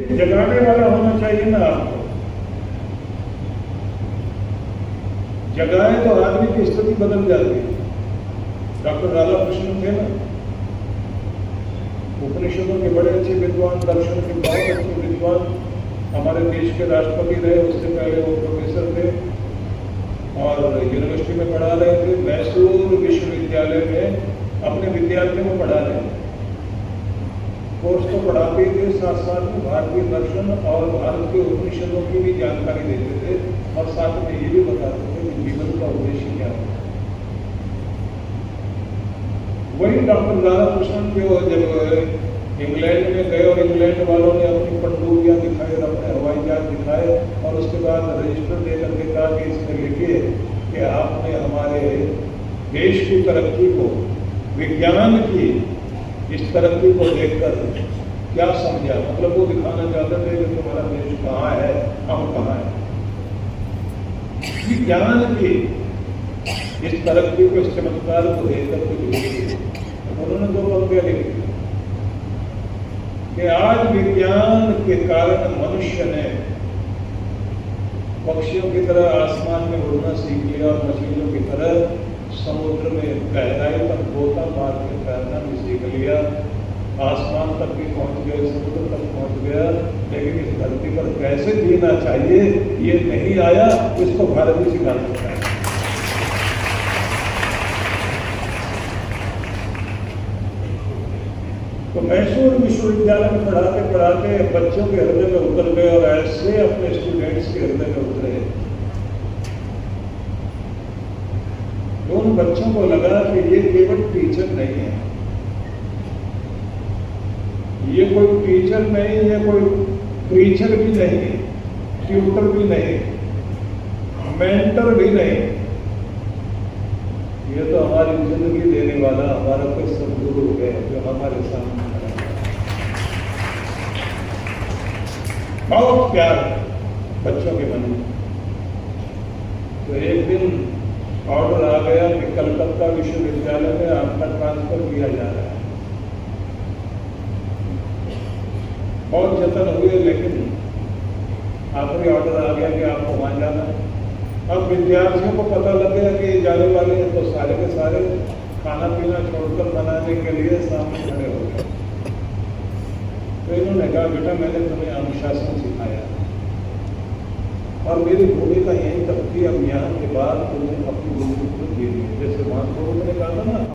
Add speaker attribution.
Speaker 1: जगाने वाला होना चाहिए ना आपको। जगाए तो आदमी की स्थिति बदल जाती है। डॉक्टर राधाकृष्णन थे ना, उपनिषदों के बड़े अच्छे विद्वान, दर्शन के बहुत अच्छे विद्वान, हमारे देश के राष्ट्रपति रहे, उससे पहले वो प्रोफेसर थे और यूनिवर्सिटी में पढ़ा रहे थे। मैसूर विश्वविद्यालय में अपने विद्यार्थियों को पढ़ा रहे थे। कोर्स तो पढ़ाते थे, साथ साथ में भारतीय दर्शन और भारत के उपनिषदों की भी जानकारी देते थे और साथ में ये भी बताते थे कि जीवन का उद्देश्य क्या है। वही डॉक्टर राधाकृष्णन जो जब इंग्लैंड में गए और इंग्लैंड वालों ने अपनी पनडुब्बियां दिखाई और अपने हवाई जहाज दिखाए और उसके बाद रजिस्टर देकर के कहा कि इसमें लिखिए कि आपने हमारे देश की तरक्की को, विज्ञान की इस तरक्की को देखकर क्या समझा। मतलब वो दिखाना चाहते थे कि तुम्हारा देश कहाँ है, हम कहाँ है। विज्ञान की इस तरक्की को, इस चमत्कार को देखकर कुछ लिखिए। उन्होंने दो पंक्तियां लिखी कि आज विज्ञान के कारण मनुष्य ने पक्षियों की तरह आसमान में उड़ना सीख लिया और मछलियों की तरह समुद्र में गहराई तक गोता मार के तैरना भी सीख लिया। आसमान तक भी पहुंच गए, समुद्र तक पहुंच गया, लेकिन इस धरती पर कैसे जीना चाहिए ये नहीं आया। इसको भारत ही सिखा सकता है। तो मैसूर विश्वविद्यालय में पढ़ाते पढ़ाते बच्चों के हृदय में उतर गए और ऐसे अपने स्टूडेंट्स के हृदय में उतरे। उन बच्चों को लगा कि ये केवल टीचर नहीं है, ये कोई टीचर नहीं, ये कोई प्रीचर भी नहीं, ट्यूटर भी नहीं, मेंटर भी नहीं, ये तो हमारी जिंदगी देने वाला हमारा कोई सदगुरु है जो हमारे सामने खड़ा है। बहुत प्यार बच्चों के मन में। तो एक दिन ऑर्डर आ गया कि कलकत्ता विश्वविद्यालय में आपका ट्रांसफर किया जा रहा है। बहुत जतन हुए, लेकिन आखिरी ऑर्डर आ गया कि आपको वहां जाना है। अब विद्यार्थियों को पता लग गया कि जाने वाले हैं, तो सारे के सारे खाना पीना छोड़कर बनाने के लिए सामने खड़े हो गए। तो इन्होंने कहा, बेटा मैंने तुम्हें अनुशासन सिखाया और मेरी भूमिका यहीं तक थी, अब यहाँ के बाद तुम्हें अपनी भूमिका को जीनी। जैसे महात्मा ने कहा था ना,